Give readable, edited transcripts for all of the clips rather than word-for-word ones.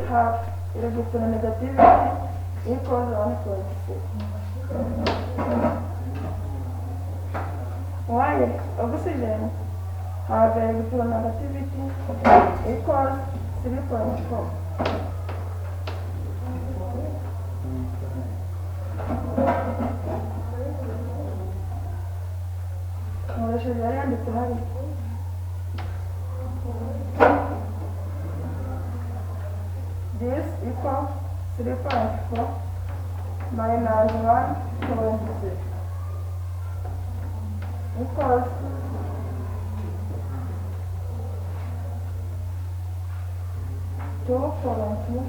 have electronegativity equals 1.6. While oxygen have electronegativity equals 3.4. This equals 3.4 minus 1.6 equals 2.1.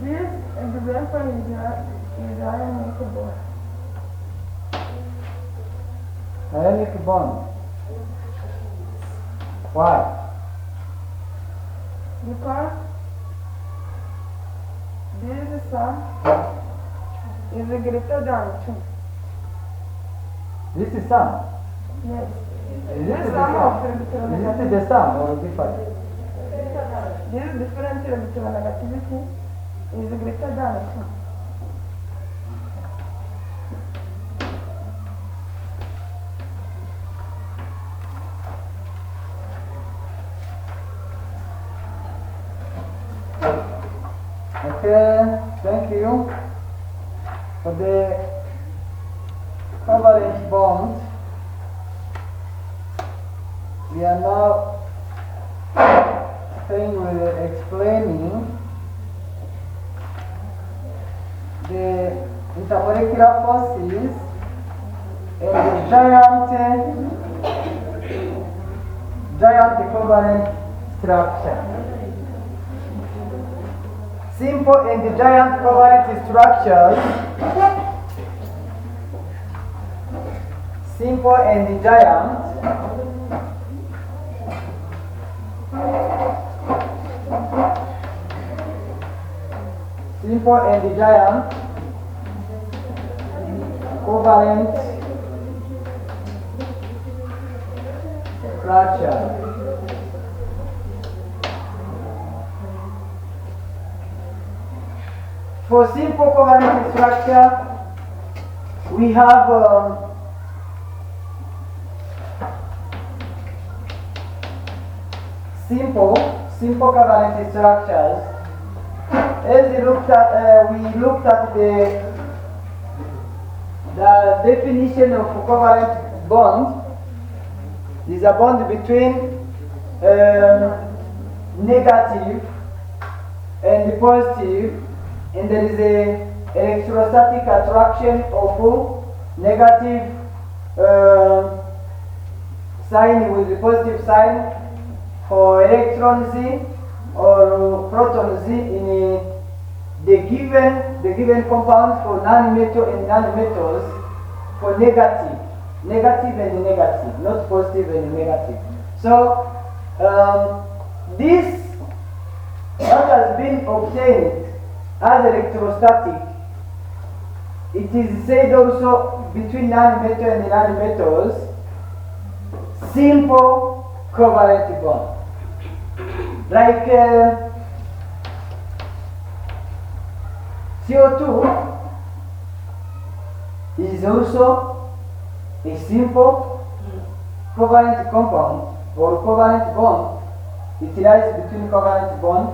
This example is ionic bond. Ionic bond. Why? Because this sum is greater than 2. This is sum. Yes. Is This it the sum of sum? Is electronegativity. it the sum or different? This different electronegativity is greater than 2. Okay, thank you for the covalent bond. We are now explaining the intermolecular forces and the giant covalent structure. Simple and giant covalent structures. Simple and giant. Simple and giant covalent structure. For simple covalent structure, we have simple covalent structures. As we looked at the definition of covalent bond. Is a bond between negative and positive, and there is a electrostatic attraction of negative sign with the positive sign for electrons or protons in the given compound for non-metal and non-metals for negative and negative, not positive and negative. So this what has been obtained as electrostatic, it is said also between non-metal and non-metals, simple covalent bond. Like CO2 is also a simple covalent compound or covalent bond. It lies between covalent bond.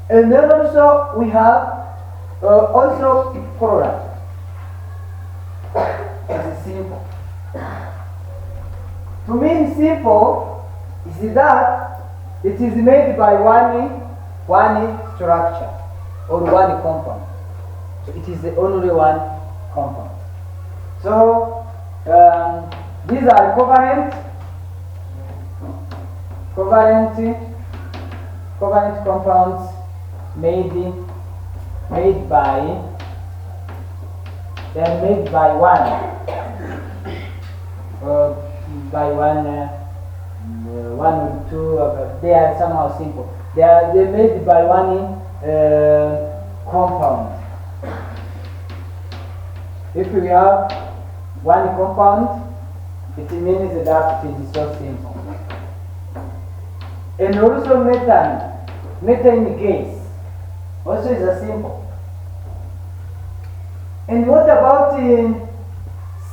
And then also we have also chloride. It's simple. To mean simple is that it is made by one structure or one compound. So it is the only one compound. So these are covalent compounds made by one or two. They are somehow simple. They're made by one compound. If we have one compound it means that it is so simple. And also methane gas also is a simple. And what about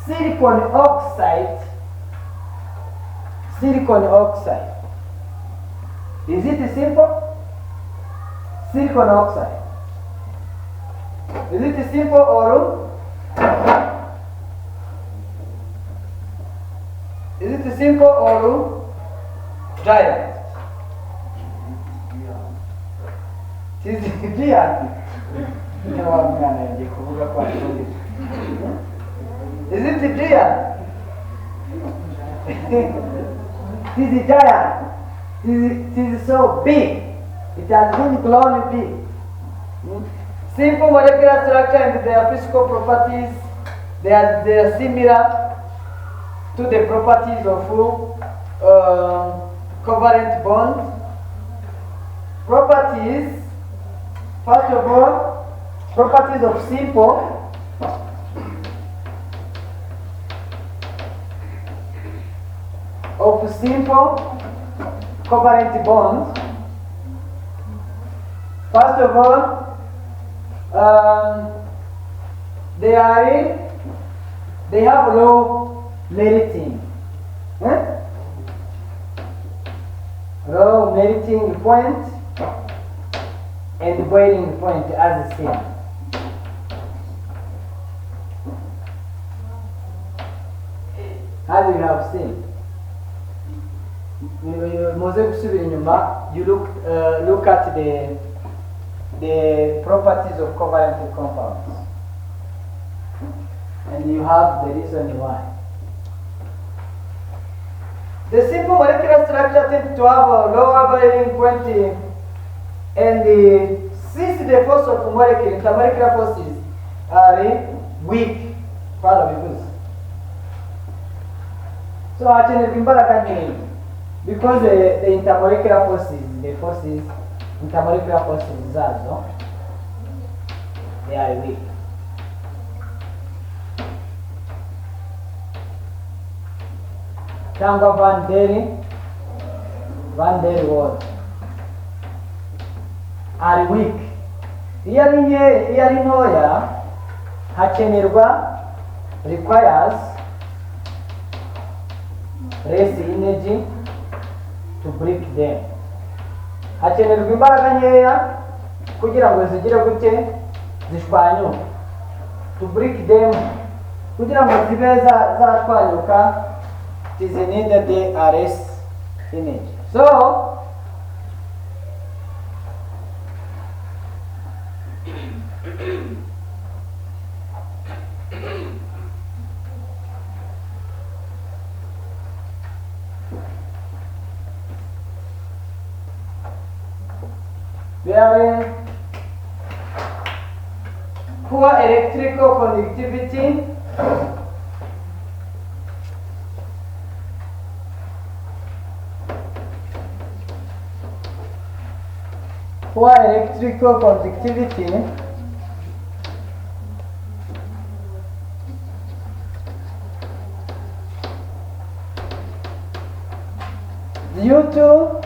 silicon oxide? Silicon oxide. Is it simple? Silicon oxide. Is it simple or giant? It is giant. Is it giant? It is giant. It is so big. It has been grown big. Simple molecular structure and their physical properties, they are similar to the properties of covalent bonds. Properties, first of all, properties of simple. Of simple covalent bonds. First of all, they have low melting. Low melting point and boiling point as seen. As you have seen. You look at the properties of covalent compounds, and you have the reason why. The simple molecular structure tends to have a lower boiling point, and since the force of molecule, intermolecular forces are weak, so actually because the intermolecular forces, intermolecular forces also, they are weak. Cyangwa Van der Waals are weak. Iyo ari ntoya hakenerwa requires less energy to break them. Hakenerwa imbaraga nkeya kugira ngo zigire gute zishwanyuke. To break them, kugira ngo zibe zatwanyuka, it is needed less energy. So there is poor electrical conductivity, due to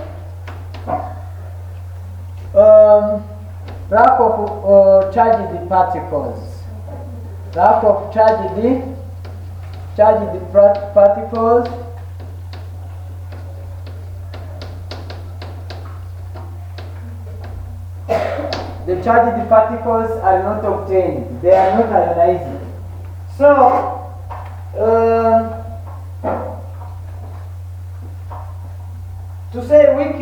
lack of charged particles. Lack of charged particles. The charged particles are not obtained. They are not ionizing. So, to say weak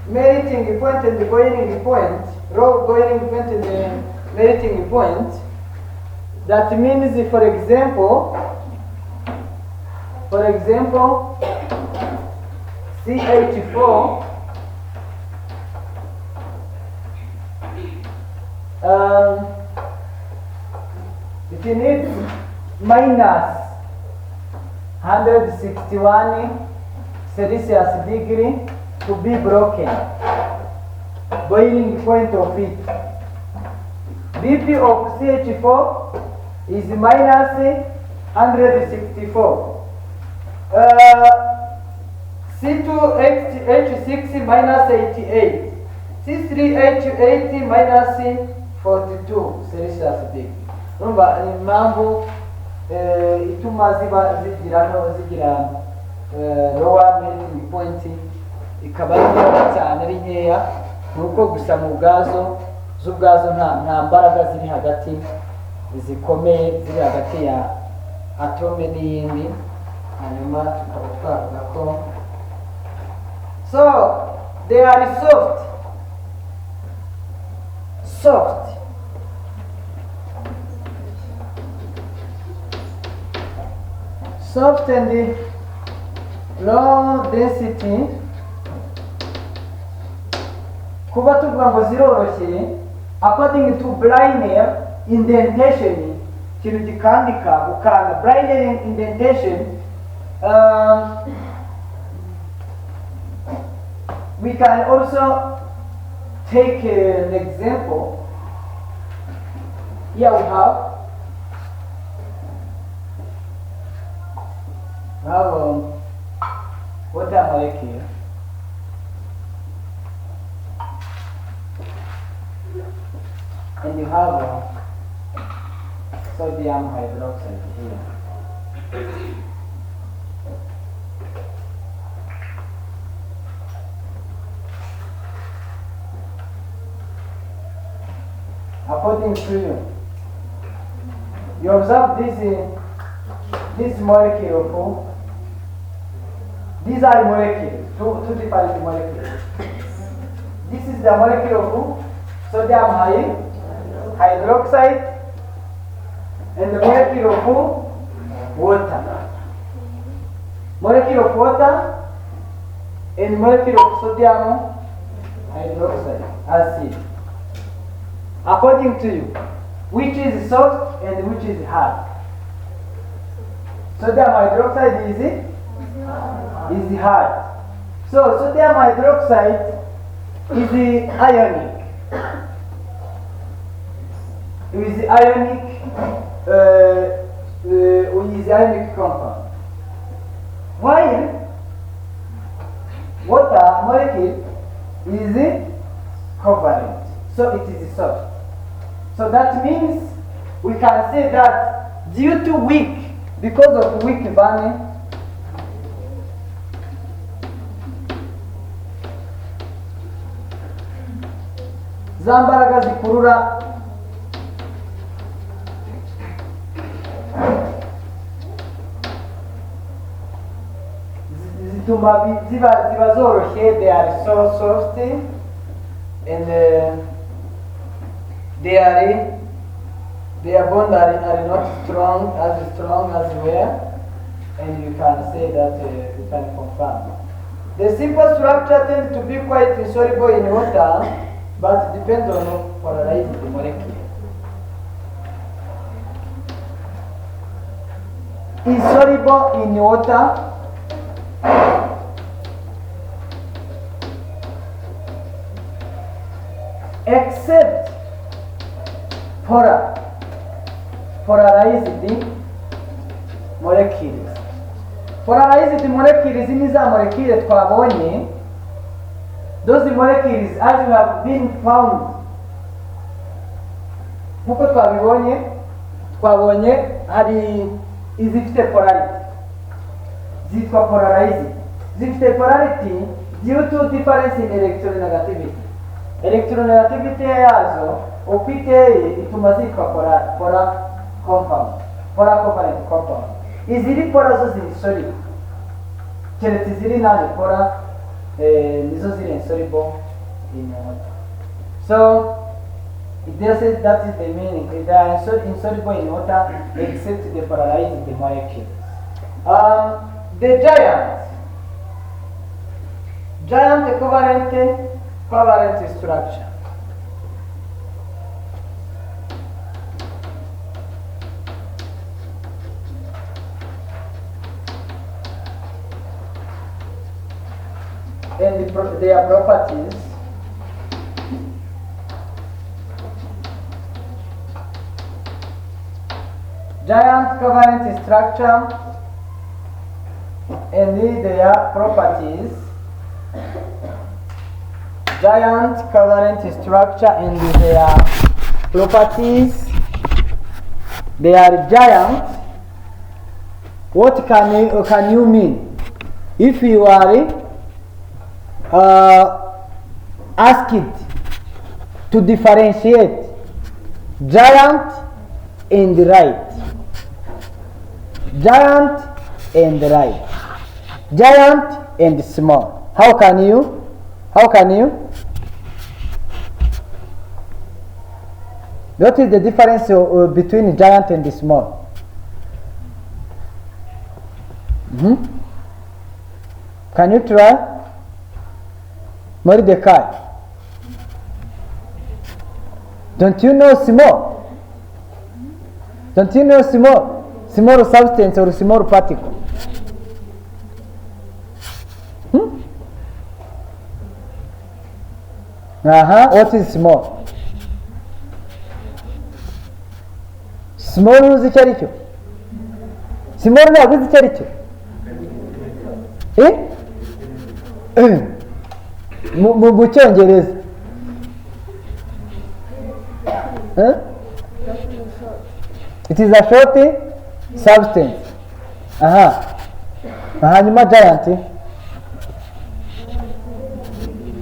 melting point and the boiling point, raw boiling point and the melting point, that means, for example, CH4 it needs minus 161 Celsius degree to be broken. Boiling point of it. BP of CH4 is minus 164. C2H6 minus 88. C3H8 minus 42 Celsius degree. Urumva ni impamvu ituma zigira lower melting point ikaba ari nkeya cyane, ari nkeya, nuko gusa mu z'ubwazo nta mbaraga ziri hagati zikomeye ziri hagati ya atome n'iyindi. Hanyuma tukaba twavuga ko so they are soft and low density. Kuba tuvuga ngo ziroroshye according to Briner indentation, ikintu gikandika ukanda Briner indentation. We can also take an example. Here we have water molecule. And you have sodium hydroxide here. According to you observe this molecule. These are molecules, two different molecules. This is the molecule of sodium hydroxide and the molecule of water. Molecule of water and molecule of sodium hydroxide acid. According to you, which is soft and which is hard? Sodium hydroxide is hard. So sodium hydroxide is ionic. Is ionic compound. While water molecule is covalent. So it is soft. So that means we can say that due to because of weak bonding, za mbaraga zikurura zituma ziba zoroshye. They are so soft and their bonds are not strong as well, and you can say that you can confirm. The simple structure tends to be quite insoluble in water, but depends on polarizing the molecule. Insoluble in water, except polarized molecules. Polarized molecules ni za molecule twabonye. Those molecules as you have been found, nkuko twabonye hari izifite polarity zitwa polarized. Zifite polarity due to difference in electronegativity. Electronegativity yazo uko iteye ituma zitwa polar covalent compound. Iziri polar zo ziri solid, keretse ziri non-polar nizo ziri insoluble in water. So it does it, that is the meaning. They are insoluble in water except the polarized molecules. The giant covalent structure. And their properties. Giant covalent structure and their properties. Giant covalent structure and their properties. They are giant. What can you mean if you are asked to differentiate giant and right? Giant and right. Giant and small. How can you? What is the difference between giant and small? Can you try? Mordecai. Don't you know small? Don't you know small? Small substance or small particle? What is small? Small uzi icyo ari cyo? Small ntabwo uzi icyo ari cyo? Mu cyongereza it is a short substance. Hanyuma giant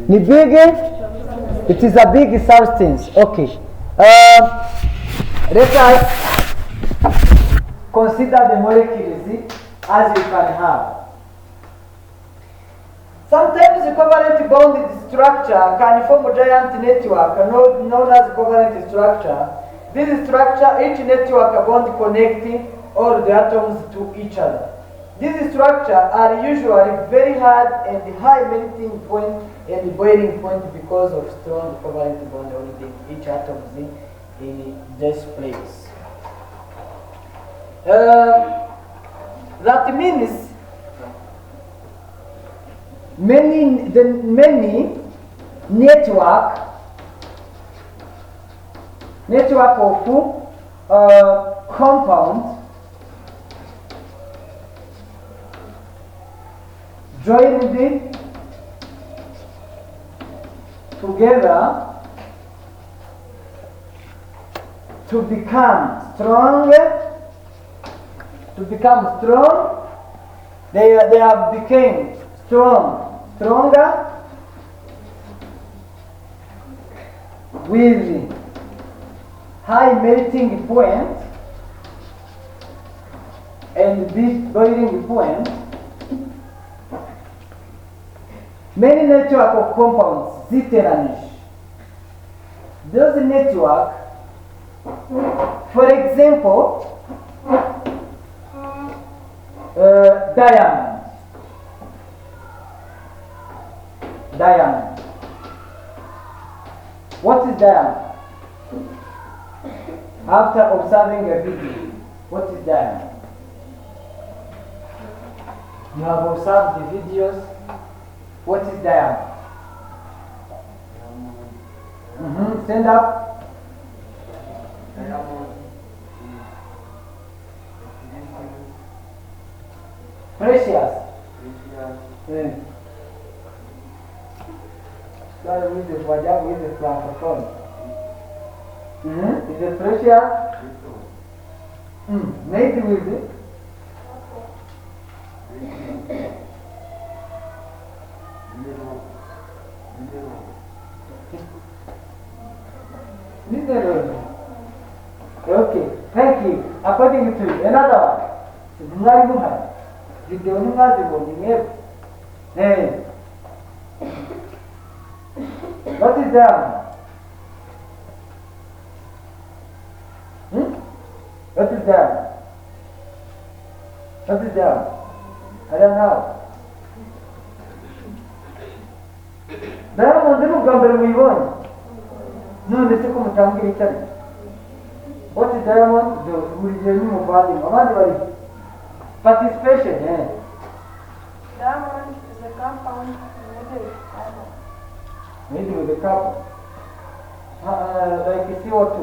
ni big. It is a big substance. Okay. Let us consider the molecules as you can have. Sometimes the covalent bonded structure can form a giant network known as covalent structure. This structure, each network bond connecting all the atoms to each other. These structures are usually very hard and high melting point and boiling point because of strong covalent bond holding each atom in this place. That means many network of compounds joined together to become strong. They have become stronger with high melting point and big boiling point. Many network of compounds ziteranish. Those network, for example, diamond. What is diamond? After observing a video, what is diamond? You have observed the videos. What is diamond? Stand up. Precious. Sorry, with the francophone. Is it precious? Maybe with it. Okay, thank you. According to another one. Hey. What is that? What is that? What is that? I don't know. Diamond is not we want. No, this is como tangible. What is diamond? Participation. Diamond is a compound made with iron. Maybe with a copper. Like CO2.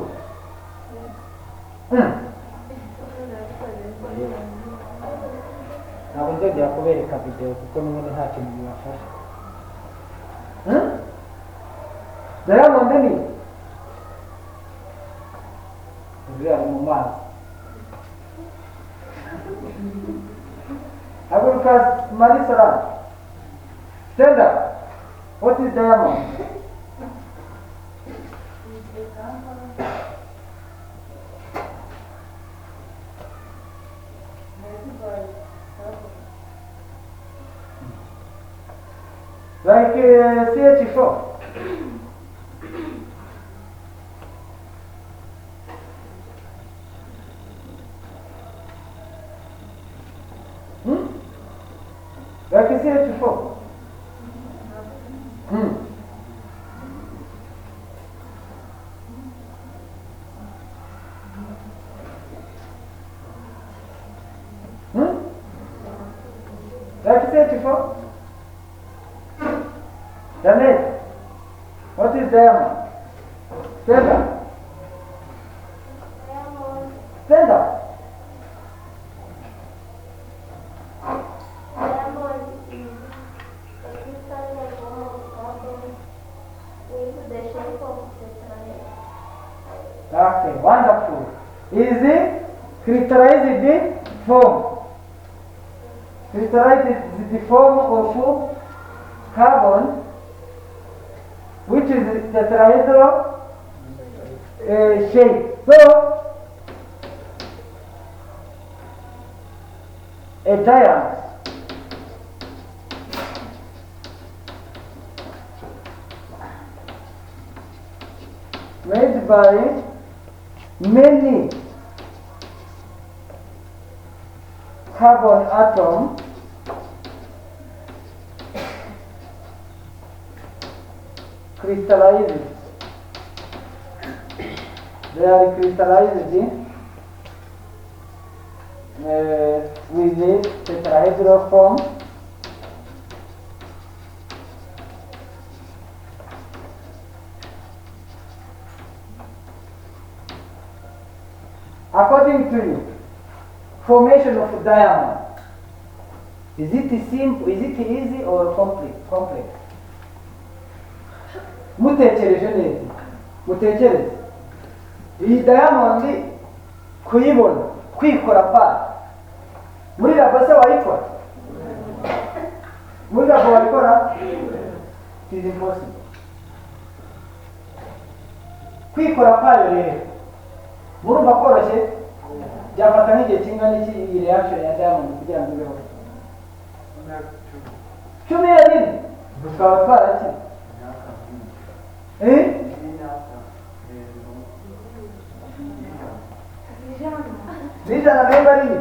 Now, kubereka video kuko n'ubundi nta kintu bibafasha. Diamond ni uriya mu mazi. Haguruka Marisara. Stand up. What is diamond? Like CH4. Like CH4. Like CH4. Janet, what is diamond? Stand up. Stand up. Okay, wonderful. Is it crystallized form? Crystallized the form of carbon, which is tetrahedral shape. So, a diamond made by many carbon atoms crystallized. They are crystallized with the tetrahedral form. According to you, formation of diamond, is it simple, is it easy or complex? Mutekereje neza, mutekereze. Iyi diamond kuyibona, kwikora pa. Muri labo se wayikora? Muri labo wayikora? It is impossible. Kwikora payo rero. Murumva koroshye? Byafata nk'igihe kingana iki iyi reaction ya diamond kugira ngo ibeho? 10 ya nini? Tukaba twaraki? Nijana memba rini?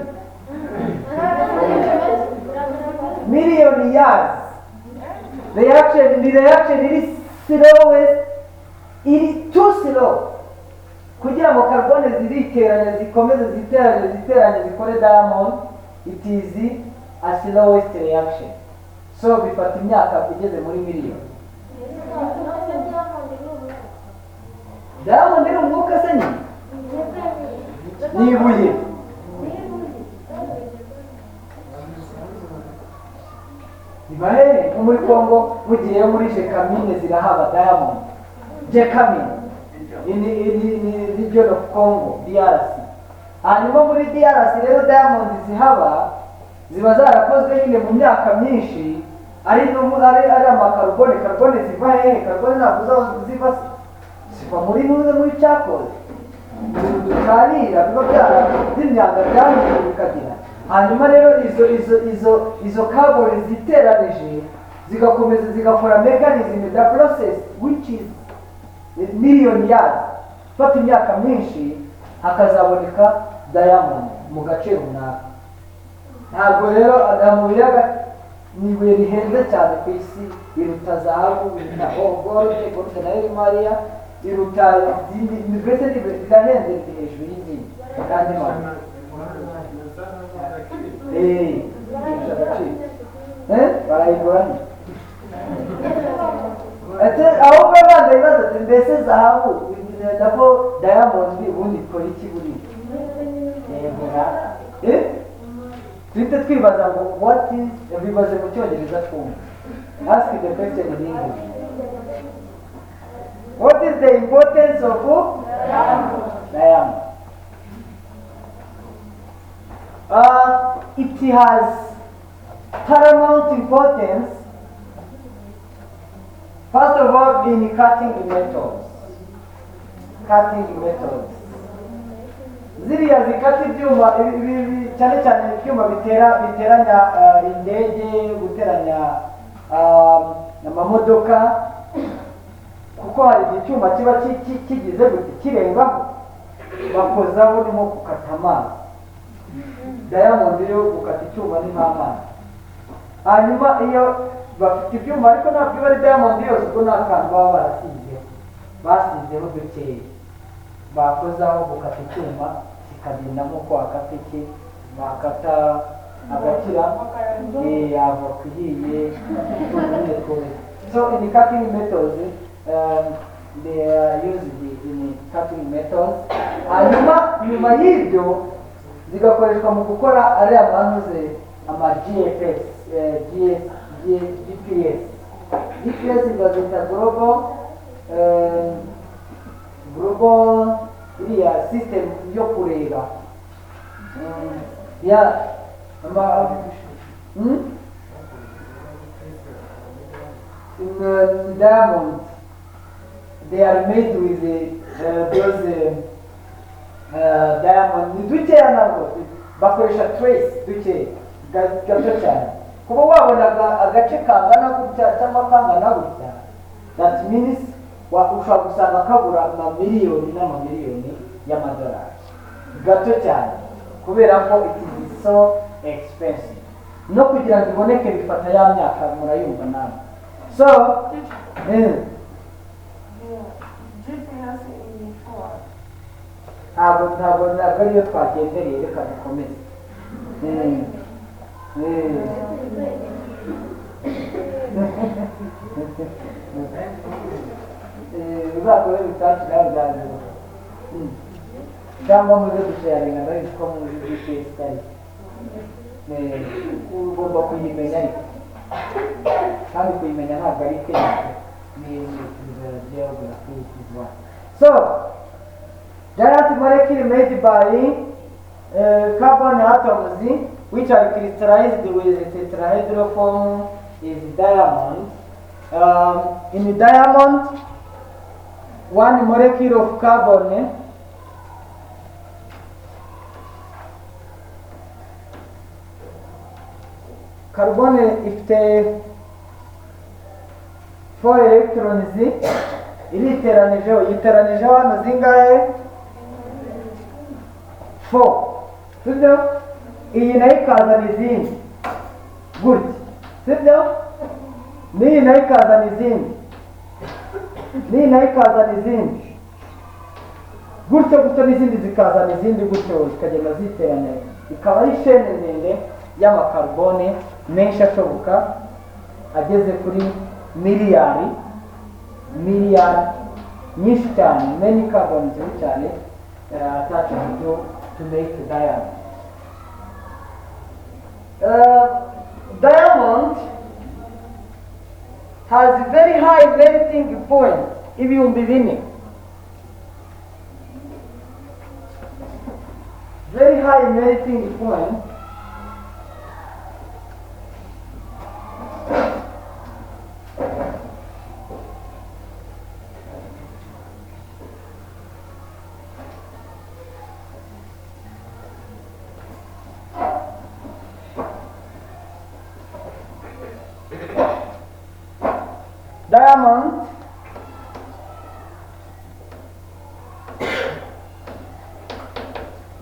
Million years. The reaction is slowest, it is too slow. Kugira ngo carbone ziriteranya zikomeze ziteranye zikore diamond, it is a slowest reaction. So bifata imyaka igeze muri miliyoni. Diamond ni umwuka se nyine? Ni ibuye. Ibahe muri Kongo mugiye muri Jekamine zirahaba diamond. Jekamine in region of Congo, DRC. Hanyuma muri DRC rero diamond zihaba ziba zarakozwe nyine mu myaka myinshi, ari amakarbone ziva hehe? Carbone ntabwo ziva ziva muri cyakoze dukarira biba by'imyanda byanyuze bikagira. Hanyuma rero izo carbone ziteranije zigakomeza zigakora mechanism the process which is million years, fata imyaka myinshi hakazaboneka diamond mu gace runaka. Ntabwo rero mu biyaga ni ibuye rihenze cyane ku isi, iruta zahabu, iruta gold nayo mariya, iruta izindi, mbese rirahenze riri hejuru y'izindi kandi mpamvu barayigura ahubwo abanza ibibazo ati mbese zahabu nako diamond ubundi ikora iki buriya? duhite twibaza ngo what is, bibaze mu cyongereza twumva. Ask the question in English. What is the importance of diamond? It has paramount importance, first of all, in cutting metals. Cutting metals. Ziriya zikata ibyuma, cyane cyane ibyuma biteranya indege, guteranya amamodoka, kuko hari icyuma kiba kigize gute kirengaho bakozaho nko gukata amazi. Diamond rero gukata icyuma ni nk'amazi. Hanyuma iyo bafite ibyuma ariko ntabwo iba ari diamond yose, ubwo nta kantu baba basizeho dukeya bakozaho gukata icyuma kikagenda nk'uko wakata iki, bakata agakira avoka ihiye. So in the cutting metals, they are used in cutting metals. Hanyuma nyuma y'ibyo zigakoreshwa mu gukora ariya manuze ama GPS. GPS bazita global iriya system yo kureba ya in diamond, they are made with those diamond ni dukeya ntabwo bakoresha trace dukeya gato cyane. Kuba wabona agace kangana gutya cyangwa kangana gutya, that means ushobora gusanga kagura amamiliyoni n'amamiliyoni y'amadolari. Gato cyane kubera ko it is so expensive. No kugira ngo iboneke bifata ya myaka murayumva nawe. So GPS in four. ntabwo ariyo twagendereye, reka dukomeze. Uzakore research nawe byanjye cyangwa muze dusharinga ndabizi ko muzi GPS kari ugomba kuyimenya, ariko kandi kuyimenya ntabwo ari itegeko, ni geography is one. So giant molecule made by carbon atoms which are crystallized with tetrahedral form is diamond. In diamond, one molecule of carbon ifite 4 electrons, yiteranijeho hano zingahe? 4. Sibyo? Iyi nayo ikazana izindi gutya, sibyo? N'iyi nayo ikazana izindi, n'iyi nayo ikazana izindi gutyo n'izindi zikazana izindi gutyo, zikagenda ziteranya, ikaba ari shene ndende y'amakarbone menshi ashoboka ageze kuri miliyari nyinshi cyane, many carbons cyane attached to make diamond. Diamond has very high melting point, ibihumbi bine, very high melting point.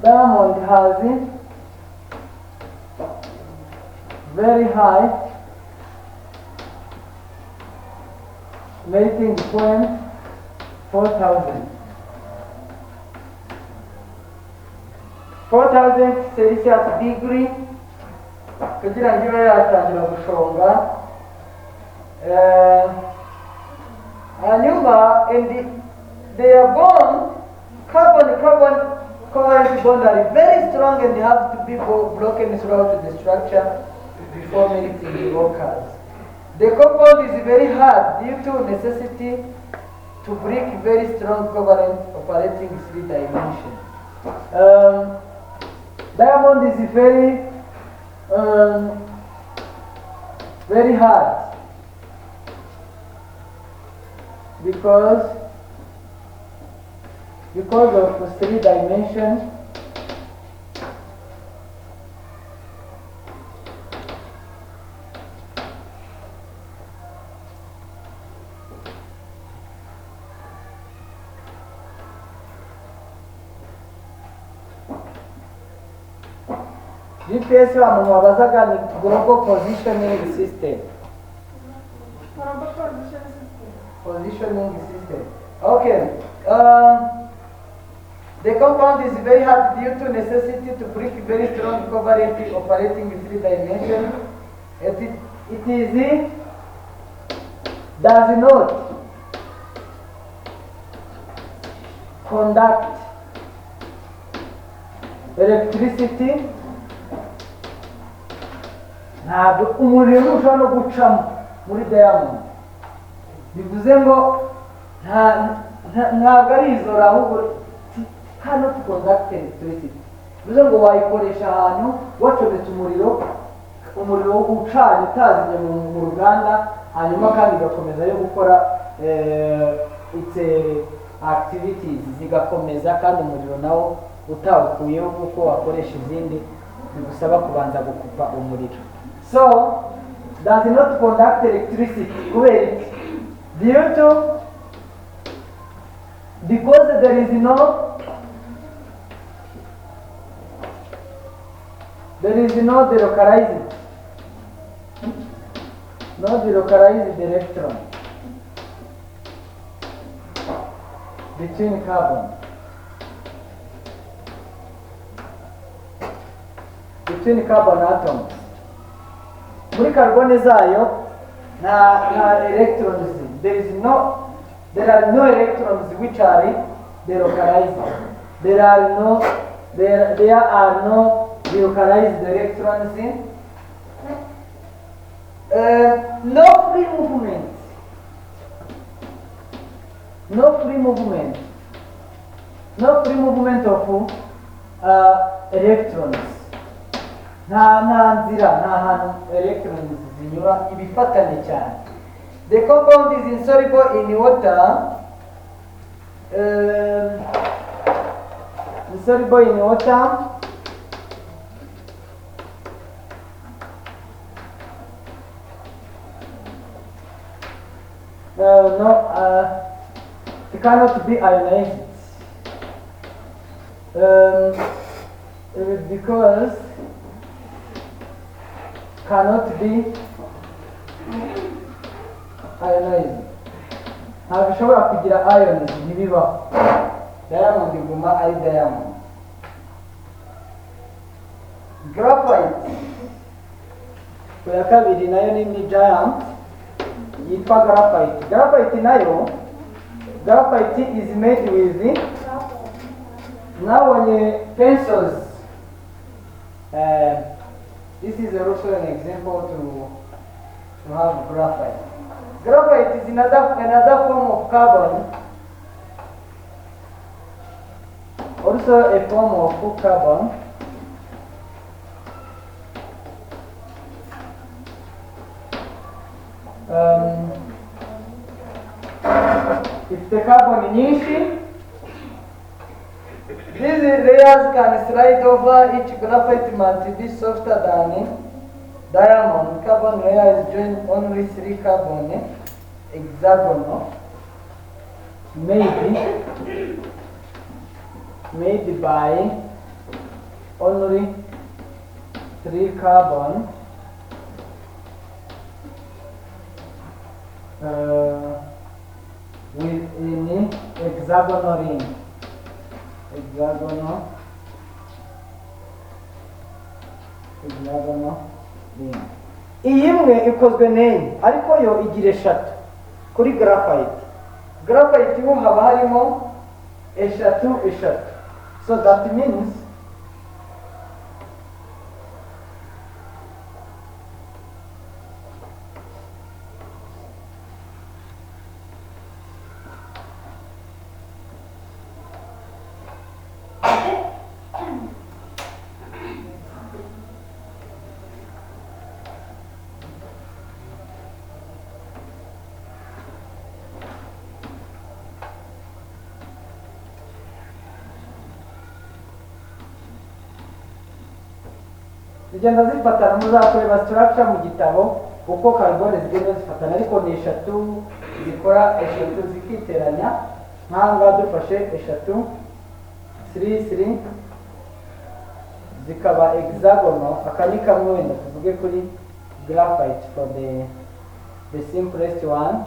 Diamond has very high melting point, 4,000 Celsius degree, kugira ngo ibe yatangira gushonga. Hanyuma and they are born carbon covalent bonds are very strong and have to be broken throughout the structure before melting occurs. The compound is very hard due to necessity to break very strong covalent operating 3 dimensions. Diamond is very hard because of 3 dimensions. GPS abantu babazaga ni global positioning system. Positioning system. Okay. The compound is very hard due to necessity to break very strong covalent operating in 3 dimensions. Does not conduct electricity. Ntabwo umuriro ushobora no gucamo muri diamond, bivuze ngo ntabwo ari izora, ahubwo cannot conduct electricity. Bivuze ngo wayikoresha ahantu wacometse umuriro ucanye utazimye mu ruganda, hanyuma kandi igakomeza yo gukora its activities zigakomeza, kandi umuriro nawo utawukuyeho kuko wakoresha izindi bigusaba kubanza gukupa umuriro. So, does not conduct electricity. Wait, because there is no delocalized electron between carbon atoms. Muri carbon zayo nta electrons, there are no electrons which are delocalized. There are no delocalized electrons. No free movement of electrons. nta nzira, nta hantu electrons zinyura, ibifatanye cyane. The compound is insoluble in water. Insoluble in water. It cannot be ionized because cannot be ionized. Ntabwo ishobora kugira ions, ntibibaho. Diamond iguma ari diamond. Graphite ku ya kabiri nayo ni giant yitwa graphite. Graphite is made with nabonye pencils. This is also an example to have graphite. Graphite is another form of carbon, also a form of carbon. If the carbon nyinshi, these layers can slide over. Each graphite must be softer than diamond. Carbon layer is joined only 3 carbon hexagonal, made by only 3 carbon within hexagonal ring. Hexagonal ring. Iyi imwe ikozwe n'enye ariko yo igira eshatu kuri graphite. Graphite yo haba harimo eshatu. So So that means zigenda zifatana, muzakoreba structure mu gitabo uko carbone zigenda zifatana, ariko ni eshatu zikora eshatu zikiteranya. Nk'ahangaha dufashe eshatu 3 zikaba hexagonal. Aka ni kamwe wenda tuvuge kuri graphite for the simplest one.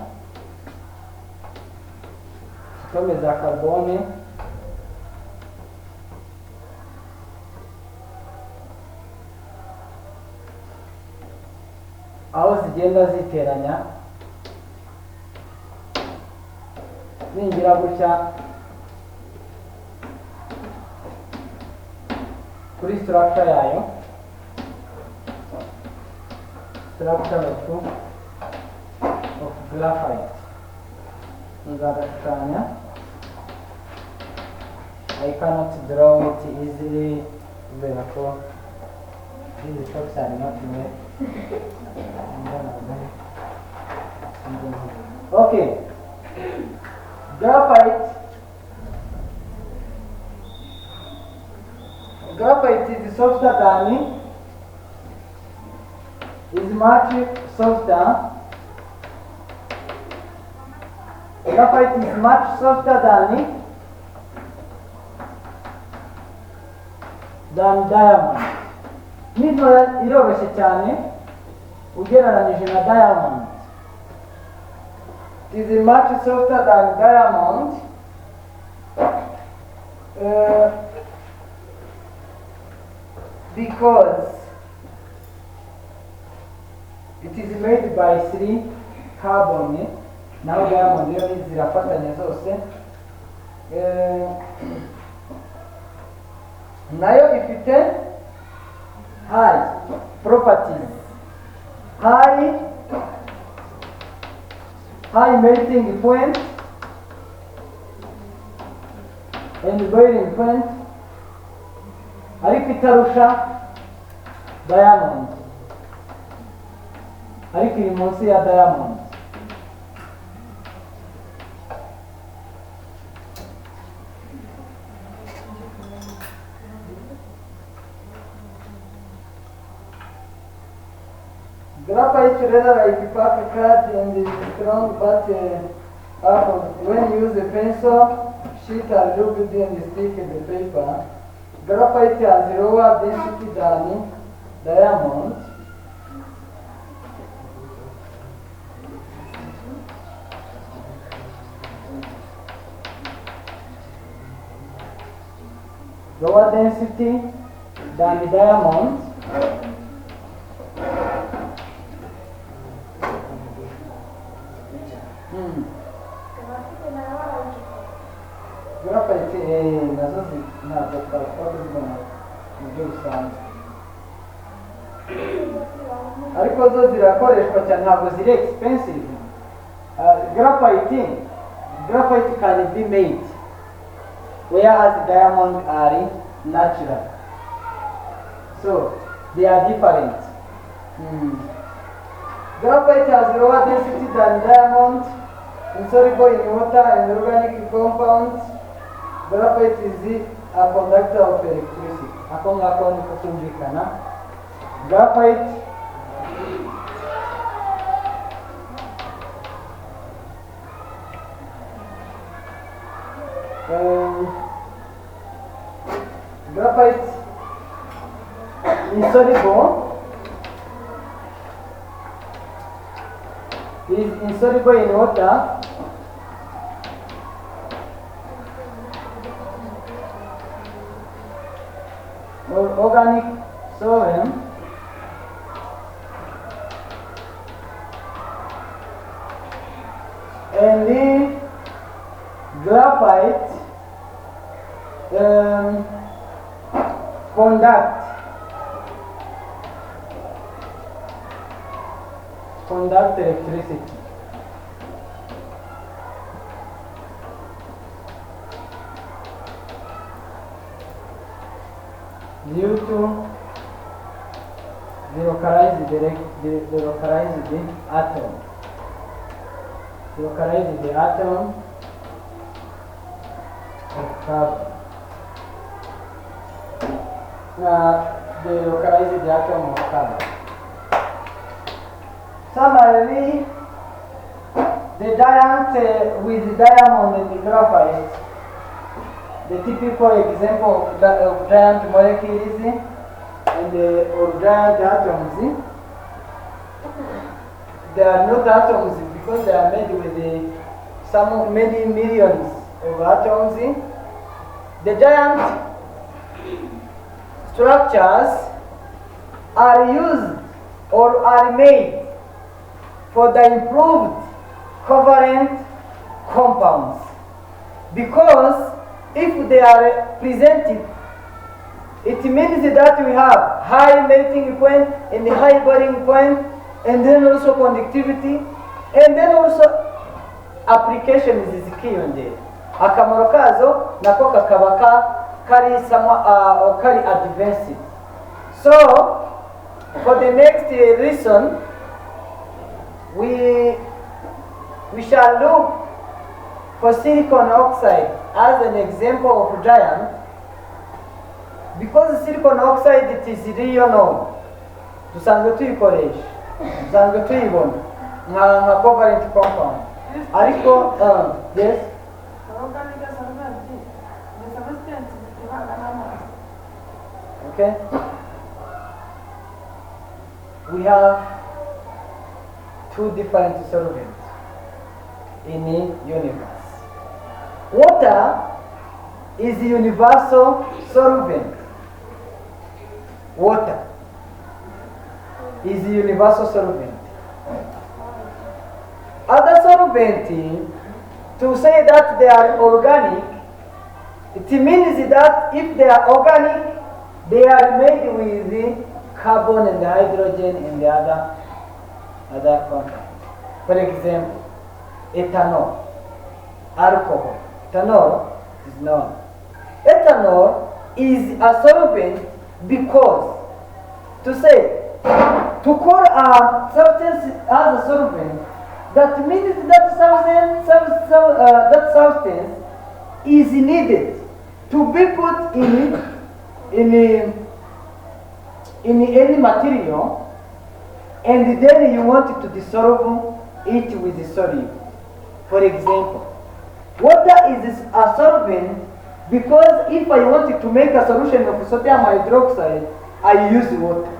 Atome za carbone aho zigenda ziteranya, ningira gutya kuri structure yayo, structure of graphite, nzagashushanya. I cannot draw it easily kubera ko these shapes are not made. Okay, graphite is softer than, is much softer. Graphite is much softer than diamond. Nino iroroshye cyane ugereranije na diamond. It is much softer than diamond. Because it is made by 3 carbon. Now diamond yo zirafatanya zose. Nayo ifite high properties, high melting point and boiling point, ariko itarusha diamond, ariko iri munsi ya diamond. Graphite rather like paper card and is strong, but when you use a pencil, sheet and rub it and stick the paper. Graphite has lower density than diamond. Lower density than diamond. Graphite nazo ntabwo twakora zibona mu buryo busanzwe, ariko zo zirakoreshwa cyane, ntabwo ziri expensive. Graphite can be made whereas diamond are natural, so they are different. Graphite has lower density than diamond, insoluble in water and organic compounds. Graphite is a conductor of electricity. Ako ngako niko kumvikana. Graphite is insoluble in water. Or organic solvent, and the graphite conduct electricity. Due to the localized atom. Localize the atom of carbon. They localize the atom of carbon. Similarly, the giant with diamond and the graphite, the typical example of giant molecules and or giant atoms. They are not atoms because they are made with many millions of atoms. The giant structures are used or are made for the improved covalent compounds, because if they are presented, it means that we have high melting point and high boiling point, and then also conductivity, and then also application zizikiyongera. Akamaro kazo nako kakaba kari advanced. So for the next lesson, we shall look for silicon oxide as an example of giant, because silicon oxide it is real known. Dusanzwe tuyikoresha, dusanzwe tuyibona nka covalent compound. Ariko yes. Okay. We have two different solvents in the universe. Water is the universal solvent. Water is the universal solvent. Other solvents, to say that they are organic, it means that if they are organic, they are made with the carbon and the hydrogen and the other compounds. For example, ethanol, alcohol. Ethanol is known. Ethanol is a solvent because to call a substance as a solvent, that means that substance is needed to be put in any material, and then you want to dissolve it with the solute. For example, water is a solvent because if I wanted to make a solution of sodium hydroxide, I use water.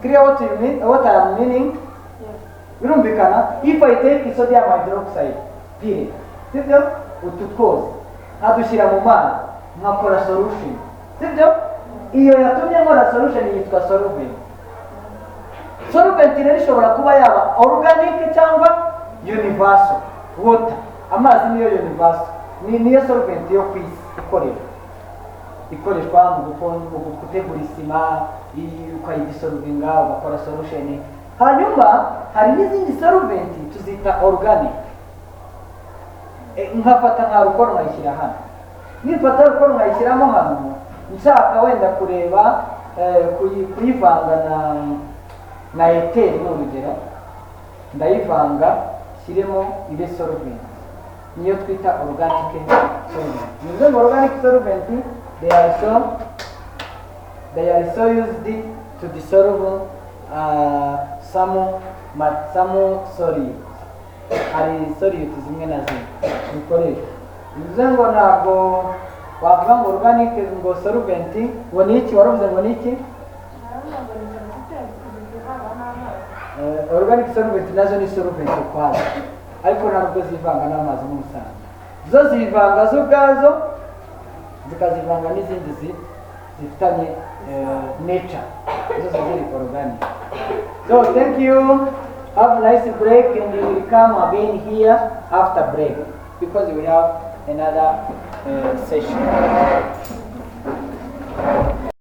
Clear what you mean? What I am meaning? Yes. If I take sodium hydroxide, period, utukoze nkadushyira mu mazi nkakora solution, sibyo? Iyo yatumye nkora solution yitwa solvent. Solvent rero ishobora kuba yaba organic cyangwa universal. Water, amazi niyo universal, niyo solvent yo ku isi ikoreshwa mu gutegura isima, ukayidisolvinga ugakora solution. Hanyuma hari n'izindi solvent tuzita organic. Nkafata nka rukoro nkayishyira hano, nifata rukoro nkayishyiramo hano, nshaka wenda kureba kuyivanga na eteri n'urugero, ndayivanga shyiremo ibe solvent, niyo twita organic solvent. Nizo organic solvent, they are so used to dissolve some solute. Hari solute zimwe na zimwe bikoresha. Bivuze ngo ntabwo wavuga ngo organic ngo solvent ngo ni iki, waravuze ngo ni iki? Organic solvent nazo ni solvent ukwazo, ariko ntabwo zivanga n'amazi n'umusanzu. Zo zivanga zo ubwazo zikazivanga n'izindi zifitanye nature, zo ziri organic. So thank you. Have a nice break, and we will come again here after break because we have another session.